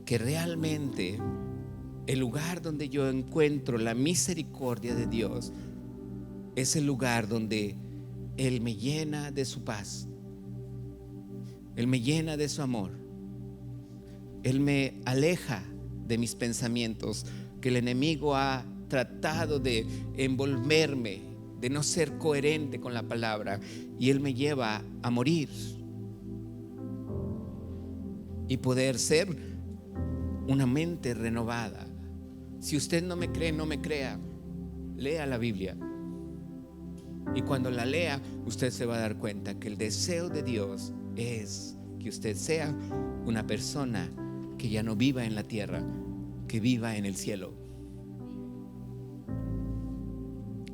que realmente el lugar donde yo encuentro la misericordia de Dios es el lugar donde Él me llena de su paz. Él me llena de su amor. Él me aleja de mis pensamientos que el enemigo ha tratado de envolverme, de no ser coherente con la palabra, y Él me lleva a morir y poder ser una mente renovada. Si usted no me cree, no me crea. Lea la Biblia. Y cuando la lea, usted se va a dar cuenta que el deseo de Dios es que usted sea una persona que ya no viva en la tierra, que viva en el cielo.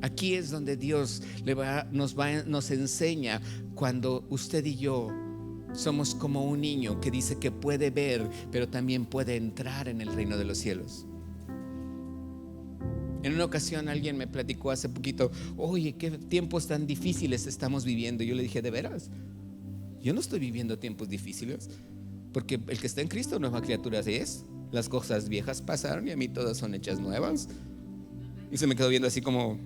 Aquí es donde Dios nos enseña, cuando usted y yo somos como un niño que dice que puede ver, pero también puede entrar en el reino de los cielos. En una ocasión alguien me platicó hace poquito: oye, qué tiempos tan difíciles estamos viviendo. Y yo le dije: ¿de veras? Yo no estoy viviendo tiempos difíciles, porque el que está en Cristo nueva criatura es. Las cosas viejas pasaron y a mí todas son hechas nuevas. Y se me quedó viendo así como: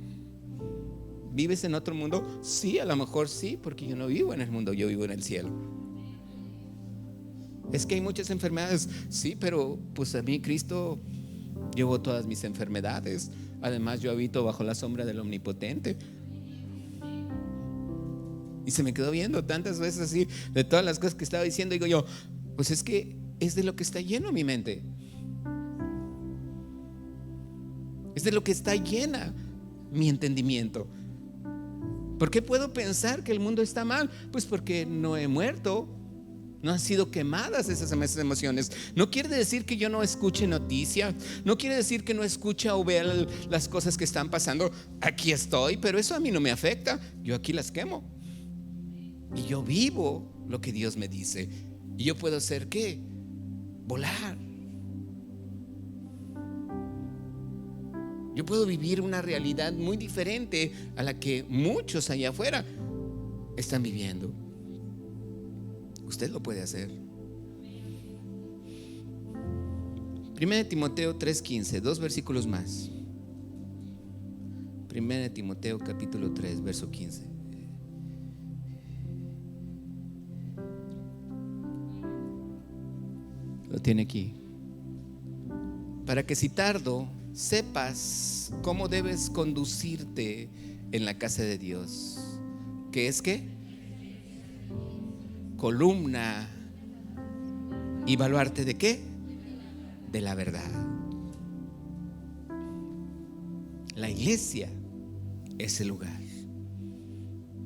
¿vives en otro mundo? Sí, a lo mejor sí, porque yo no vivo en el mundo, yo vivo en el cielo. Es que hay muchas enfermedades. Sí, pero pues a mí Cristo llevó todas mis enfermedades. Además, yo habito bajo la sombra del Omnipotente. Y se me quedó viendo tantas veces así, de todas las cosas que estaba diciendo. Digo yo: pues es que es de lo que está lleno mi mente. Es de lo que está llena mi entendimiento. ¿Por qué puedo pensar que el mundo está mal? Pues porque no he muerto. No han sido quemadas esas emociones. No quiere decir que yo no escuche noticias. No quiere decir que no escuche o vea las cosas que están pasando. Aquí estoy, pero eso a mí no me afecta. Yo aquí las quemo. Y yo vivo lo que Dios me dice. Y yo puedo hacer ¿qué? Volar. Yo puedo vivir una realidad muy diferente a la que muchos allá afuera. están viviendo. Usted lo puede hacer. 1 Timoteo 3:15, 2 versículos más. 1 Timoteo capítulo 3, verso 15. Lo tiene aquí. Para que si tardo, sepas cómo debes conducirte en la casa de Dios, que es que columna y baluarte de qué, de la verdad. La iglesia es el lugar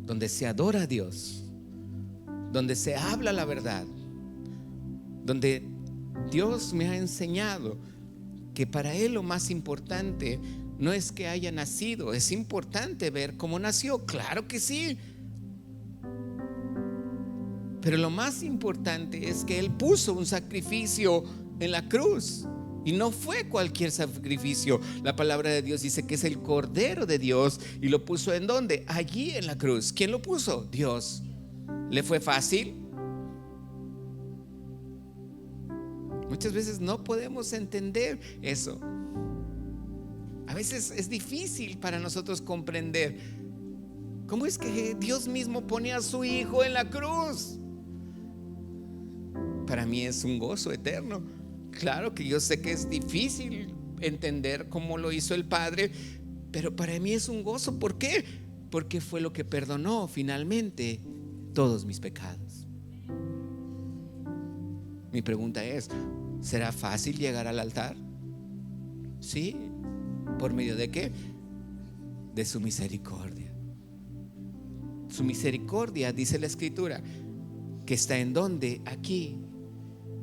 donde se adora a Dios, donde se habla la verdad, donde Dios me ha enseñado que para Él lo más importante no es que haya nacido, es importante ver cómo nació, claro que sí, pero lo más importante es que Él puso un sacrificio en la cruz. Y no fue cualquier sacrificio. La palabra de Dios dice que es el Cordero de Dios. ¿Y lo puso en dónde? Allí en la cruz. ¿Quién lo puso? Dios. ¿Le fue fácil? Muchas veces no podemos entender eso. A veces es difícil para nosotros comprender cómo es que Dios mismo pone a su Hijo en la cruz. Para mí es un gozo eterno. Claro que yo sé que es difícil entender cómo lo hizo el Padre, pero para mí es un gozo. ¿Por qué? Porque fue lo que perdonó finalmente todos mis pecados. Mi pregunta es, ¿será fácil llegar al altar? Sí. ¿Por medio de qué? De su misericordia. Su misericordia, dice la Escritura, que está en donde, aquí.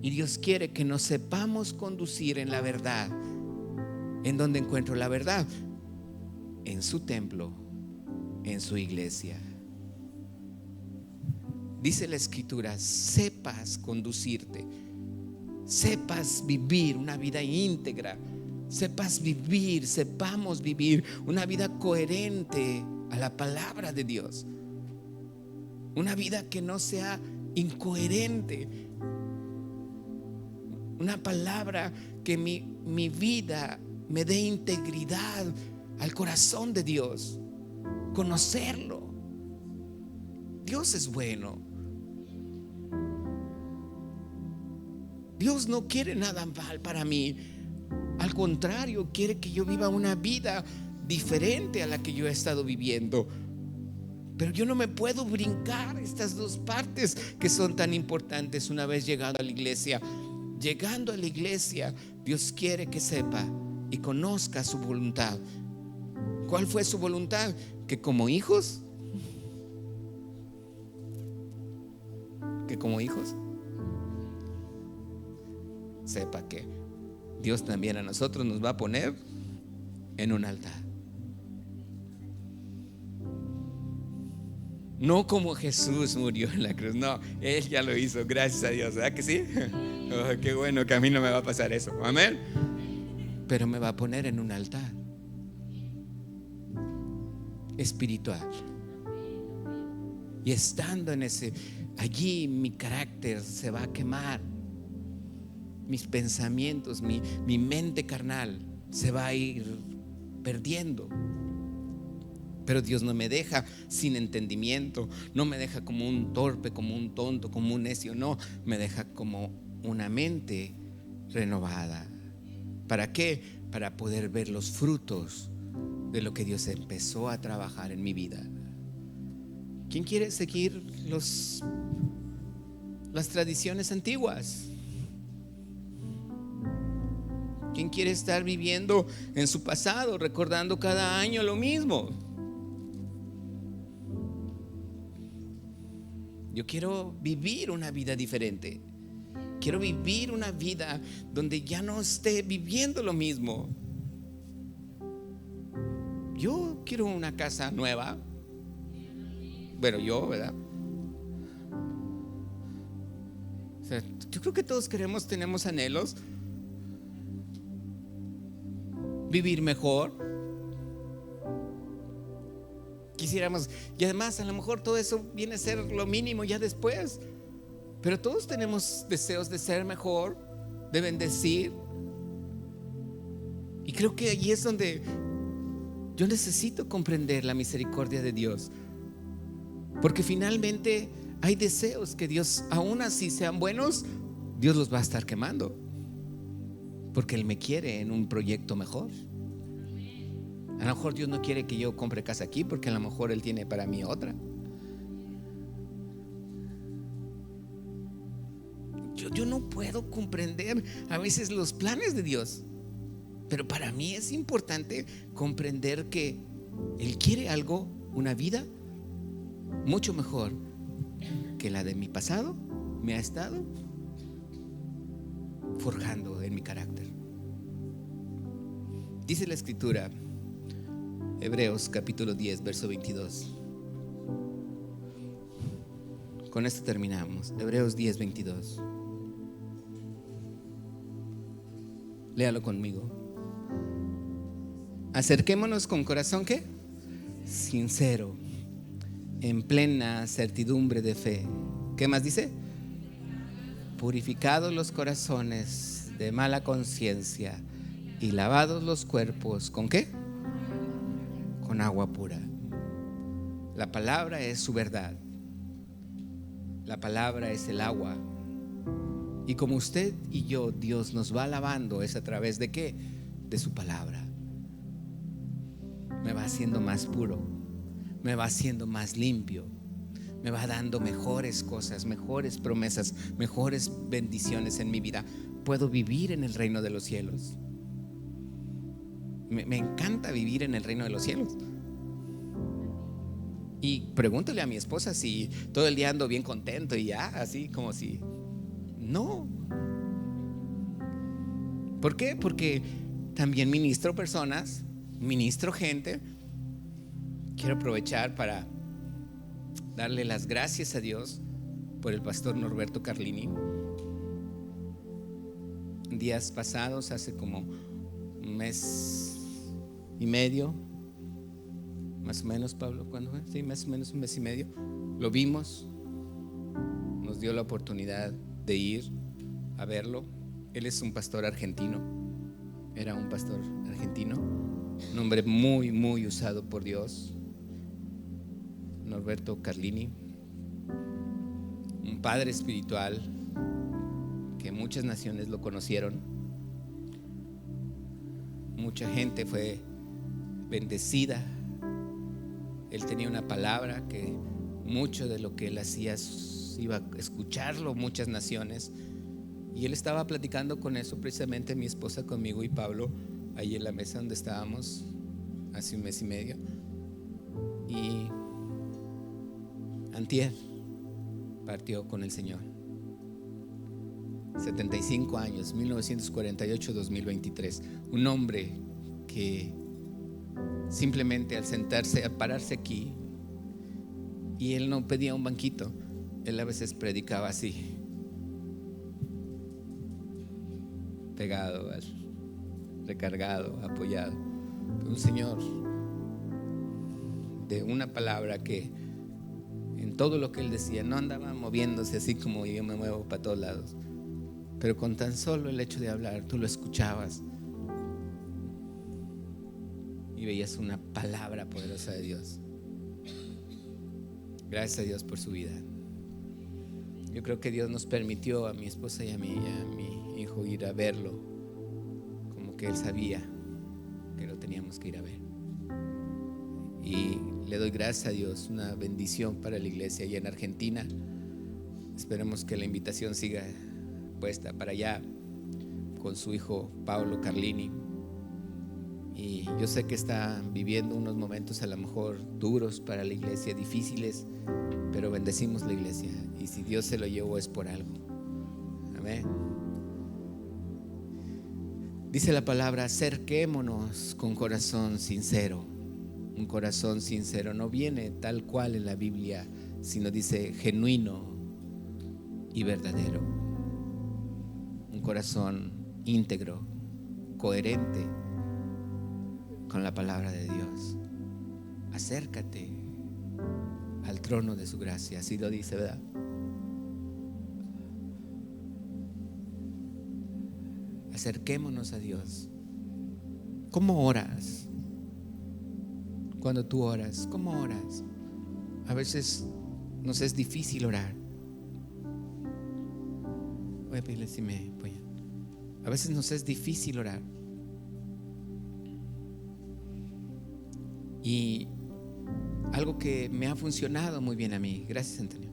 Y Dios quiere que nos sepamos conducir en la verdad. ¿En dónde encuentro la verdad? En su templo, en su iglesia. Dice la Escritura, sepas conducirte, sepas vivir una vida íntegra, sepamos vivir una vida coherente a la palabra de Dios. Una vida que no sea incoherente. Una palabra que mi vida me dé integridad al corazón de Dios. Conocerlo. Dios es bueno. Dios no quiere nada mal para mí. Al contrario, quiere que yo viva una vida diferente a la que yo he estado viviendo. Pero yo no me puedo brincar estas dos partes que son tan importantes una vez llegado a la iglesia. Llegando a la iglesia, Dios quiere que sepa y conozca su voluntad. ¿Cuál fue su voluntad? Que como hijos sepa que Dios también a nosotros nos va a poner en un altar. No como Jesús murió en la cruz, no, Él ya lo hizo, gracias a Dios, ¿verdad que sí? Oh, qué bueno que a mí no me va a pasar eso, amén. Pero me va a poner en un altar espiritual. Y estando en allí mi carácter se va a quemar. Mis pensamientos, mi mente carnal se va a ir perdiendo. Pero Dios no me deja sin entendimiento, no me deja como un torpe, como un tonto, como un necio, no, me deja como una mente renovada. ¿Para qué? Para poder ver los frutos de lo que Dios empezó a trabajar en mi vida. ¿Quién quiere seguir las tradiciones antiguas? ¿Quién quiere estar viviendo en su pasado, recordando cada año lo mismo? Yo quiero vivir una vida diferente. Quiero vivir una vida donde ya no esté viviendo lo mismo. Yo quiero una casa nueva. Bueno, yo, ¿verdad? O sea, yo creo que todos tenemos anhelos. Vivir mejor. quisiéramos. Y además a lo mejor todo eso viene a ser lo mínimo ya después. Pero todos tenemos deseos de ser mejor, de bendecir. Y creo que allí es donde yo necesito comprender la misericordia de Dios. Porque finalmente hay deseos que Dios, aún así sean buenos, Dios los va a estar quemando. Porque Él me quiere en un proyecto mejor. A lo mejor Dios no quiere que yo compre casa aquí, porque a lo mejor Él tiene para mí otra. Yo no puedo comprender a veces los planes de Dios, pero para mí es importante comprender que Él quiere algo, una vida mucho mejor que la de mi pasado me ha estado forjando en mi carácter. Dice la Escritura, Hebreos capítulo 10, verso 22. Con esto terminamos. Hebreos 10, 22. Léalo conmigo. Acerquémonos con corazón, ¿qué? Sincero, en plena certidumbre de fe. ¿Qué más dice? Purificados los corazones de mala conciencia y lavados los cuerpos, ¿con qué? Con agua pura. La palabra es su verdad. La palabra es el agua. Y como usted y yo, Dios nos va lavando, es a través de ¿qué? De su palabra. Me va haciendo más puro, me va haciendo más limpio, me va dando mejores cosas, mejores promesas, mejores bendiciones en mi vida. Puedo vivir en el reino de los cielos. Me encanta vivir en el reino de los cielos. Y pregúntale a mi esposa si todo el día ando bien contento y ya, así como si... No. ¿Por qué? Porque también ministro personas, ministro gente. Quiero aprovechar para darle las gracias a Dios por el pastor Norberto Carlini. Días pasados, hace como un mes y medio, más o menos, Pablo, ¿cuándo fue? Sí, más o menos un mes y medio. Lo vimos, nos dio la oportunidad de ir a verlo. Él es un pastor argentino, era un pastor argentino, un hombre muy, muy usado por Dios, Norberto Carlini, un padre espiritual que muchas naciones lo conocieron, mucha gente fue bendecida. Él tenía una palabra que mucho de lo que él hacía iba a escucharlo muchas naciones. Y él estaba platicando con eso precisamente, mi esposa conmigo y Pablo, ahí en la mesa donde estábamos hace un mes y medio. Y antier partió con el Señor. 75 años, 1948-2023. Un hombre que simplemente al sentarse, al pararse aquí, y él no pedía un banquito, él a veces predicaba así, pegado, recargado, apoyado. Un señor de una palabra que en todo lo que él decía no andaba moviéndose así como yo me muevo para todos lados, pero con tan solo el hecho de hablar tú lo escuchabas y veías una palabra poderosa de Dios. Gracias a Dios por su vida. Yo creo que Dios nos permitió a mi esposa y a mí y a mi hijo ir a verlo, como que él sabía que lo teníamos que ir a ver. Y le doy gracias a Dios, una bendición para la iglesia allá en Argentina. Esperemos que la invitación siga puesta para allá con su hijo Pablo Carlini. Y yo sé que está viviendo unos momentos a lo mejor duros para la iglesia, difíciles, pero bendecimos la iglesia. Y si Dios se lo llevó es por algo. Amén. Dice la palabra, acerquémonos con corazón sincero. Un corazón sincero no viene tal cual en la Biblia, sino dice genuino y verdadero. Un corazón íntegro, coherente con la palabra de Dios. Acércate al trono de su gracia. Así lo dice, ¿verdad? Acerquémonos a Dios. ¿Cómo oras? Cuando tú oras, ¿cómo oras? A veces nos es difícil orar. Voy a pedirle si me apoyan. A veces nos es difícil orar. Y algo que me ha funcionado muy bien a mí. Gracias, Antonio.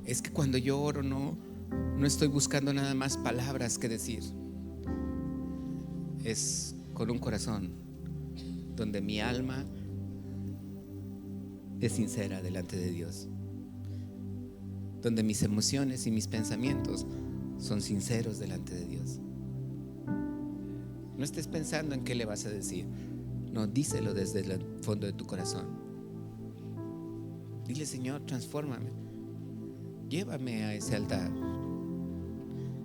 Es que cuando yo oro no estoy buscando nada más palabras que decir. Es con un corazón donde mi alma es sincera delante de Dios, donde mis emociones y mis pensamientos son sinceros delante de Dios. No estés pensando en qué le vas a decir. No, díselo desde el fondo de tu corazón. Dile: Señor, transfórmame, llévame a ese altar.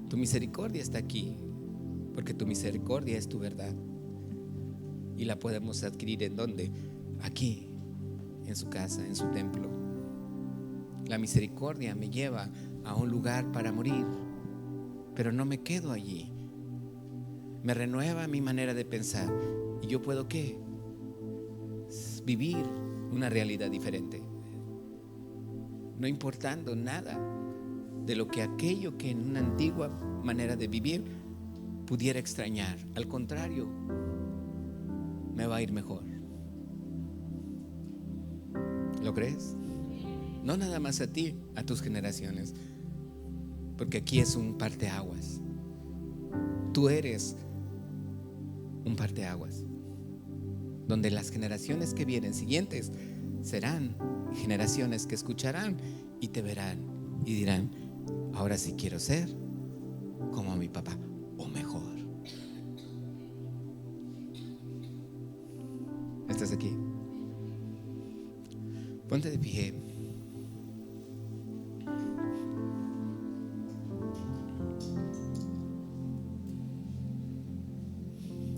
Tu misericordia está aquí, porque tu misericordia es tu verdad. Y la podemos adquirir ¿en dónde? Aquí, en su casa, en su templo. La misericordia me lleva a un lugar para morir, pero no me quedo allí. Me renueva mi manera de pensar. ¿Y yo puedo qué? Vivir una realidad diferente, no importando nada de lo que aquello que en una antigua manera de vivir pudiera extrañar. Al contrario, me va a ir mejor. ¿Lo crees? No nada más a ti, a tus generaciones, porque aquí es un parteaguas. Tú eres un parteaguas, donde las generaciones que vienen siguientes serán generaciones que escucharán y te verán y dirán: ahora sí quiero ser como mi papá, o mejor. ¿Estás aquí? Ponte de pie.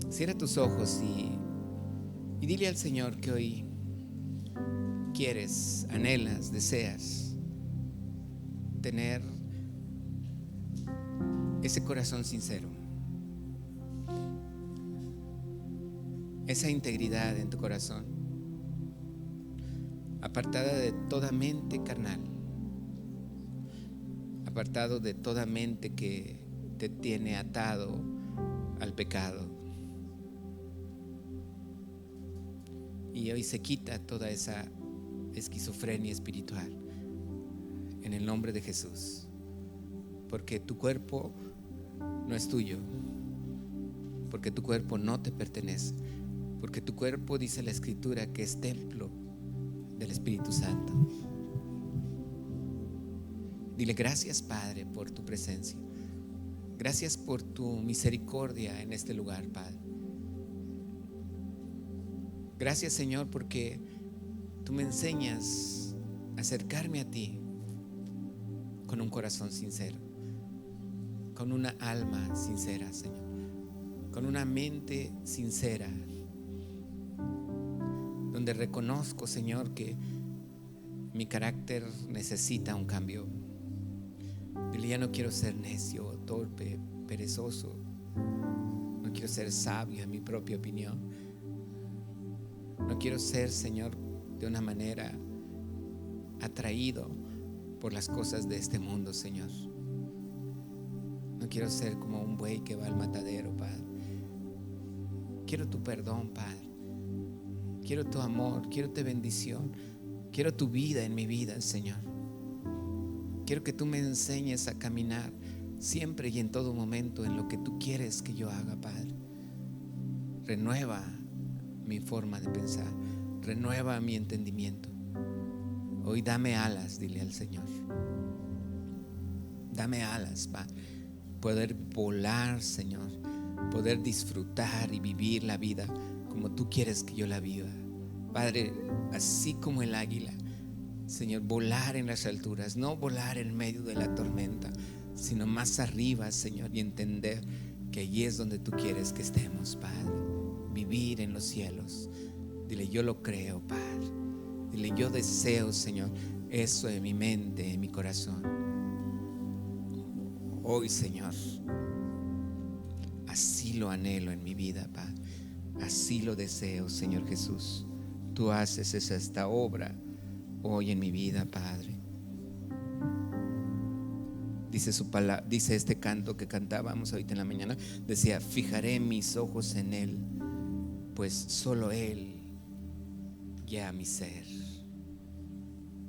Cierra tus ojos y dile al Señor que hoy quieres, anhelas, deseas tener ese corazón sincero, esa integridad en tu corazón, apartada de toda mente carnal, apartado de toda mente que te tiene atado al pecado. Y hoy se quita toda esa esquizofrenia espiritual en el nombre de Jesús, porque tu cuerpo no es tuyo, porque tu cuerpo no te pertenece, porque tu cuerpo, dice la Escritura, que es templo del Espíritu Santo. Dile: gracias, Padre, por tu presencia. Gracias por tu misericordia en este lugar, Padre. Gracias, Señor, porque tú me enseñas a acercarme a ti con un corazón sincero, con una alma sincera, Señor, con una mente sincera, donde reconozco, Señor, que mi carácter necesita un cambio. Dile: ya no quiero ser necio, torpe, perezoso. No quiero ser sabio en mi propia opinión. No quiero ser, Señor, de una manera atraído por las cosas de este mundo, Señor. No quiero ser como un buey que va al matadero, Padre. Quiero tu perdón, Padre. Quiero tu amor, quiero tu bendición. Quiero tu vida en mi vida, Señor. Quiero que tú me enseñes a caminar siempre y en todo momento en lo que tú quieres que yo haga, Padre. Renueva mi forma de pensar, renueva mi entendimiento. Hoy dame alas, dile al Señor. Dame alas para poder volar, Señor, poder disfrutar y vivir la vida como tú quieres que yo la viva, Padre. Así como el águila, Señor, volar en las alturas, no volar en medio de la tormenta, sino más arriba, Señor, y entender que allí es donde tú quieres que estemos, Padre. Vivir en los cielos. Dile, yo lo creo, Padre. Dile, yo deseo, Señor, eso en mi mente, en mi corazón. Hoy, Señor, así lo anhelo en mi vida, Padre. Así lo deseo, Señor Jesús. Tú haces esta obra hoy en mi vida, Padre. Dice su palabra, dice este canto que cantábamos ahorita en la mañana, decía, fijaré mis ojos en Él, pues solo Él guía mi ser.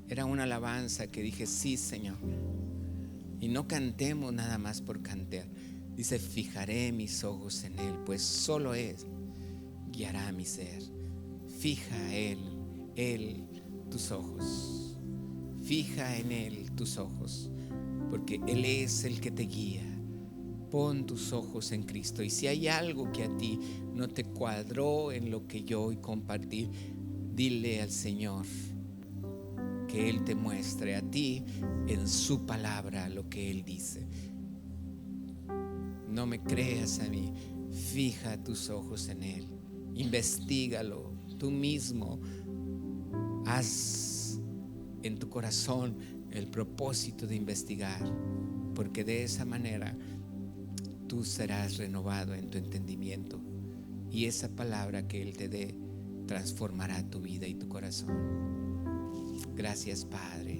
Era una alabanza que dije, sí, Señor. Y no cantemos nada más por cantar. Dice, fijaré mis ojos en Él, pues solo Él guiará mi ser. Fija Él tus ojos. Fija en Él tus ojos, porque Él es el que te guía. Pon tus ojos en Cristo. Y si hay algo que a ti no te cuadró en lo que yo hoy compartí, dile al Señor que Él te muestre a ti en su palabra lo que Él dice. No me creas a mí, fija tus ojos en Él, investígalo tú mismo, haz en tu corazón el propósito de investigar, porque de esa manera tú serás renovado en tu entendimiento, y esa palabra que Él te dé transformará tu vida y tu corazón. Gracias, Padre.